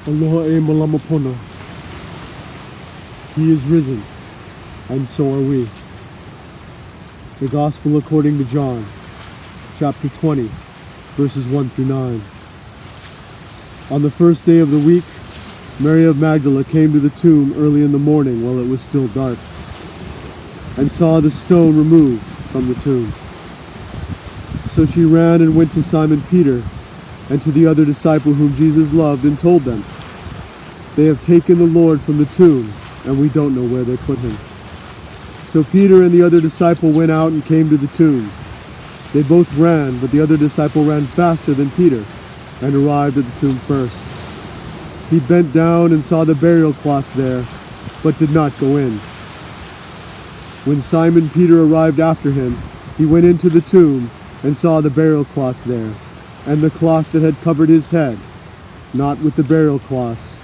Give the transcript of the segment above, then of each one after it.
Aloha e malamapona. He is risen, and so are we. The Gospel according to John, chapter 20, verses 1 through 9. On the first day of the week, Mary of Magdala came to the tomb early in the morning while it was still dark, and saw the stone removed from the tomb. So she ran and went to Simon Peter and to the other disciple whom Jesus loved, and told them, "They have taken the Lord from the tomb, and we don't know where they put him." So Peter and the other disciple went out and came to the tomb. They both ran, but the other disciple ran faster than Peter and arrived at the tomb first. He bent down and saw the burial cloths there, but did not go in. When Simon Peter arrived after him, he went into the tomb and saw the burial cloths there, and the cloth that had covered his head, not with the burial cloths,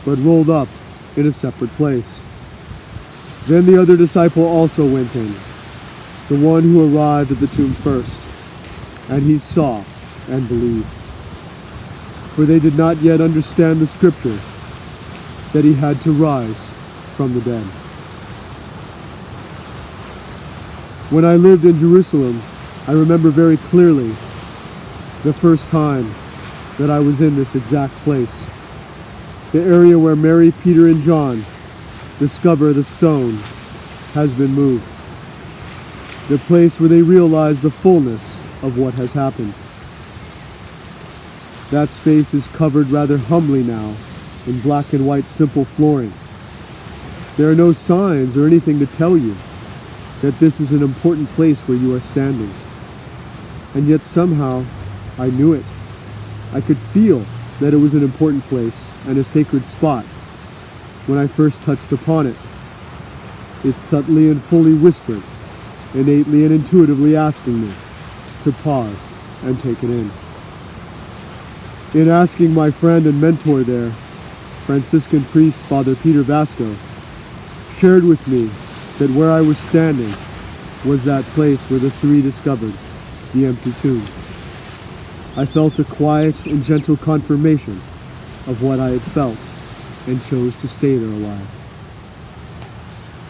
but rolled up in a separate place. Then the other disciple also went in, the one who arrived at the tomb first, and he saw and believed. For they did not yet understand the scripture, that he had to rise from the dead. When I lived in Jerusalem, I remember very clearly the first time that I was in this exact place. The area where Mary, Peter, and John discover the stone has been moved. The place where they realize the fullness of what has happened. That space is covered rather humbly now in black and white simple flooring. There are no signs or anything to tell you that this is an important place where you are standing. And yet somehow I knew it. I could feel that it was an important place and a sacred spot when I first touched upon it. It subtly and fully whispered, innately and intuitively asking me to pause and take it in. In asking my friend and mentor there, Franciscan priest Father Peter Vasco, shared with me that where I was standing was that place where the three discovered the empty tomb. I felt a quiet and gentle confirmation of what I had felt and chose to stay there alive.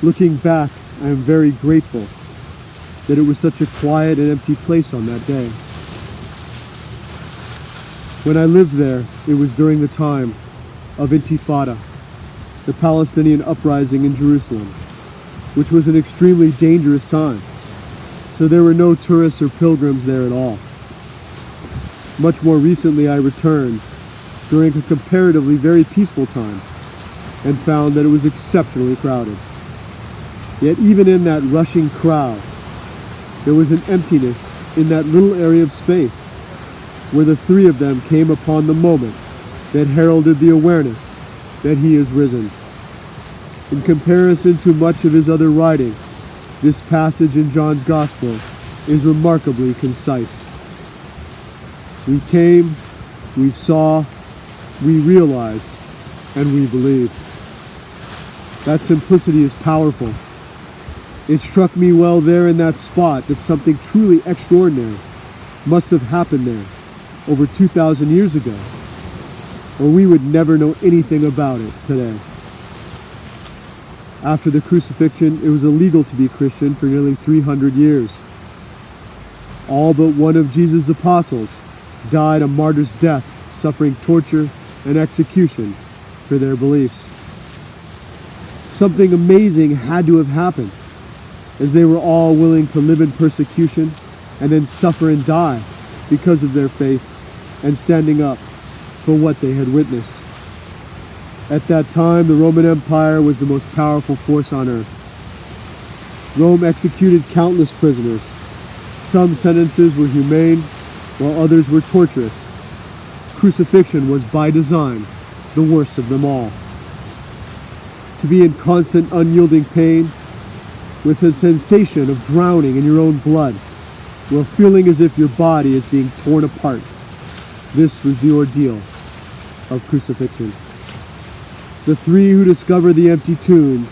Looking back, I am very grateful that it was such a quiet and empty place on that day. When I lived there, it was during the time of Intifada, the Palestinian uprising in Jerusalem, which was an extremely dangerous time. So there were no tourists or pilgrims there at all. Much more recently, I returned during a comparatively very peaceful time and found that it was exceptionally crowded. Yet even in that rushing crowd, there was an emptiness in that little area of space where the three of them came upon the moment that heralded the awareness that he is risen. In comparison to much of his other writing, this passage in John's Gospel is remarkably concise. We came, we saw, we realized, and we believed. That simplicity is powerful. It struck me well there in that spot that something truly extraordinary must have happened there over 2,000 years ago, or we would never know anything about it today. After the crucifixion, it was illegal to be Christian for nearly 300 years. All but one of Jesus' apostles died a martyr's death, suffering torture and execution for their beliefs. Something amazing had to have happened, as they were all willing to live in persecution and then suffer and die because of their faith and standing up for what they had witnessed. At that time, the Roman Empire was the most powerful force on earth. Rome executed countless prisoners. Some sentences were humane, while others were torturous. Crucifixion was by design the worst of them all. To be in constant unyielding pain, with the sensation of drowning in your own blood, while feeling as if your body is being torn apart. This was the ordeal of crucifixion. The three who discovered the empty tomb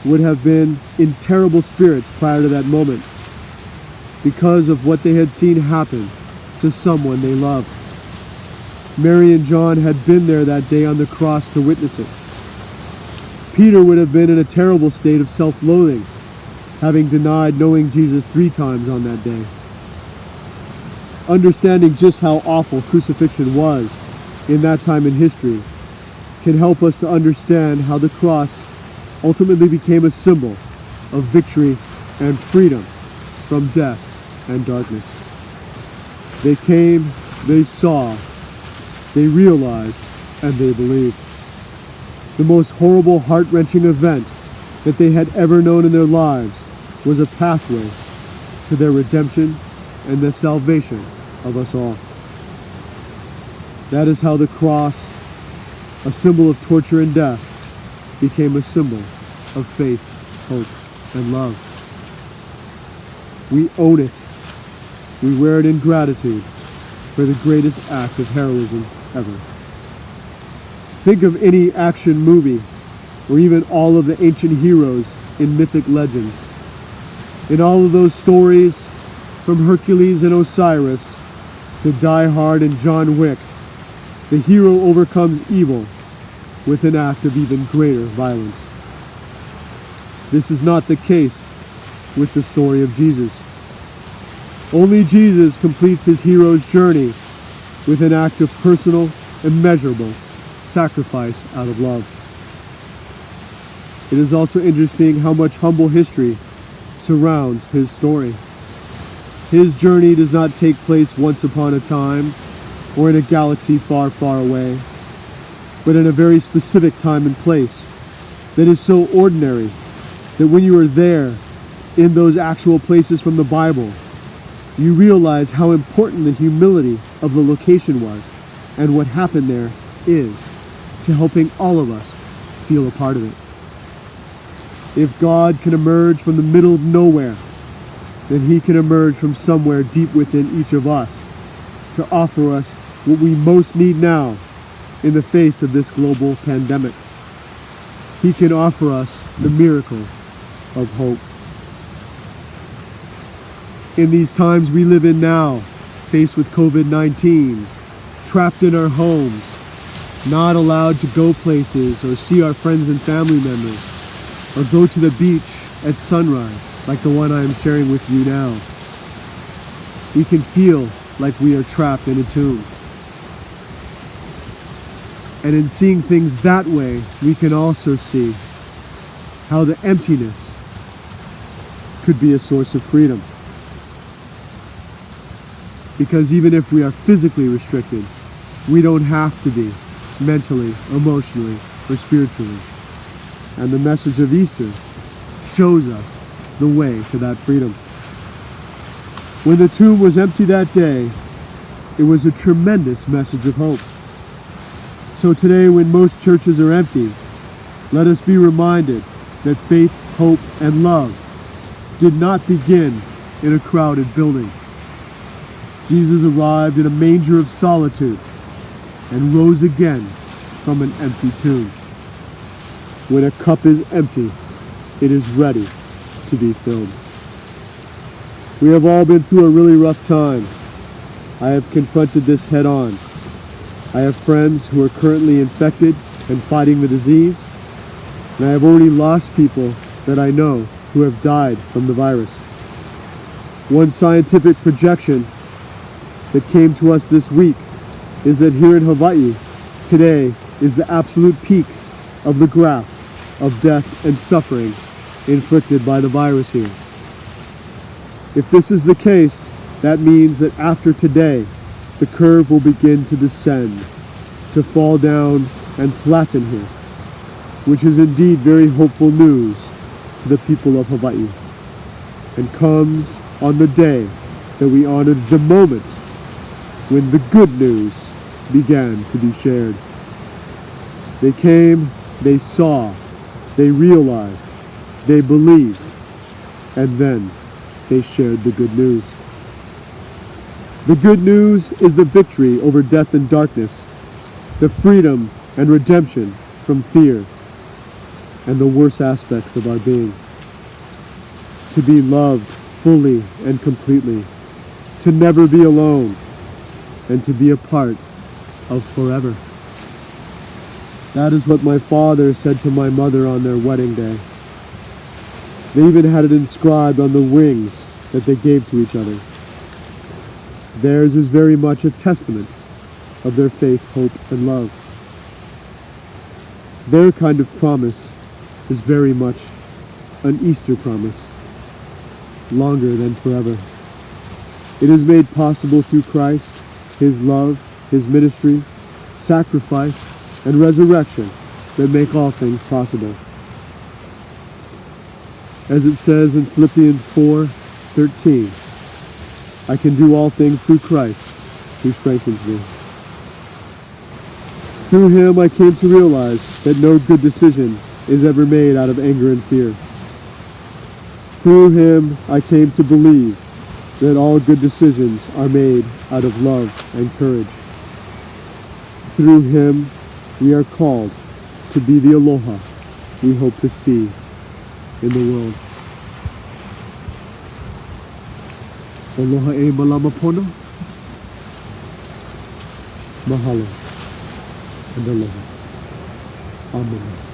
would have been in terrible spirits prior to that moment because of what they had seen happen to someone they loved. Mary and John had been there that day on the cross to witness it. Peter would have been in a terrible state of self-loathing, having denied knowing Jesus 3 times on that day. Understanding just how awful crucifixion was in that time in history can help us to understand how the cross ultimately became a symbol of victory and freedom from death and darkness. They came, they saw, they realized, and they believed. The most horrible, heart-wrenching event that they had ever known in their lives was a pathway to their redemption and the salvation of us all. That is how the cross, a symbol of torture and death, became a symbol of faith, hope, and love. We own it. We wear it in gratitude for the greatest act of heroism ever. Think of any action movie, or even all of the ancient heroes in mythic legends. In all of those stories, from Hercules and Osiris to Die Hard and John Wick, the hero overcomes evil with an act of even greater violence. This is not the case with the story of Jesus. Only Jesus completes his hero's journey with an act of personal, immeasurable sacrifice out of love. It is also interesting how much humble history surrounds his story. His journey does not take place once upon a time or in a galaxy far, far away, but in a very specific time and place that is so ordinary that when you are there in those actual places from the Bible, you realize how important the humility of the location was and what happened there is to helping all of us feel a part of it. If God can emerge from the middle of nowhere, then he can emerge from somewhere deep within each of us to offer us what we most need now in the face of this global pandemic. He can offer us the miracle of hope. In these times we live in now, faced with COVID-19, trapped in our homes, not allowed to go places or see our friends and family members, or go to the beach at sunrise like the one I am sharing with you now. We can feel like we are trapped in a tomb. And in seeing things that way, we can also see how the emptiness could be a source of freedom. Because even if we are physically restricted, we don't have to be mentally, emotionally, or spiritually. And the message of Easter shows us the way to that freedom. When the tomb was empty that day, it was a tremendous message of hope. So today, when most churches are empty, let us be reminded that faith, hope, and love did not begin in a crowded building. Jesus arrived in a manger of solitude and rose again from an empty tomb. When a cup is empty, it is ready to be filled. We have all been through a really rough time. I have confronted this head on. I have friends who are currently infected and fighting the disease, and I have already lost people that I know who have died from the virus. One scientific projection that came to us this week is that here in Hawaii, today is the absolute peak of the graph of death and suffering inflicted by the virus here. If this is the case, that means that after today, the curve will begin to descend, to fall down and flatten here, which is indeed very hopeful news to the people of Hawaii, and comes on the day that we honored the moment when the good news began to be shared. They came, they saw, they realized, they believed, and then they shared the good news. The good news is the victory over death and darkness, the freedom and redemption from fear and the worst aspects of our being. To be loved fully and completely, to never be alone, and to be a part of forever. That is what my father said to my mother on their wedding day. They even had it inscribed on the rings that they gave to each other. Theirs is very much a testament of their faith, hope, and love. Their kind of promise is very much an Easter promise, longer than forever. It is made possible through Christ, His love, His ministry, sacrifice, and resurrection that make all things possible. As it says in Philippians 4:13, I can do all things through Christ who strengthens me. Through Him I came to realize that no good decision is ever made out of anger and fear. Through Him I came to believe that all good decisions are made out of love and courage. Through Him we are called to be the aloha we hope to see in the world. Aloha e malama pono. Mahalo and aloha. Amen.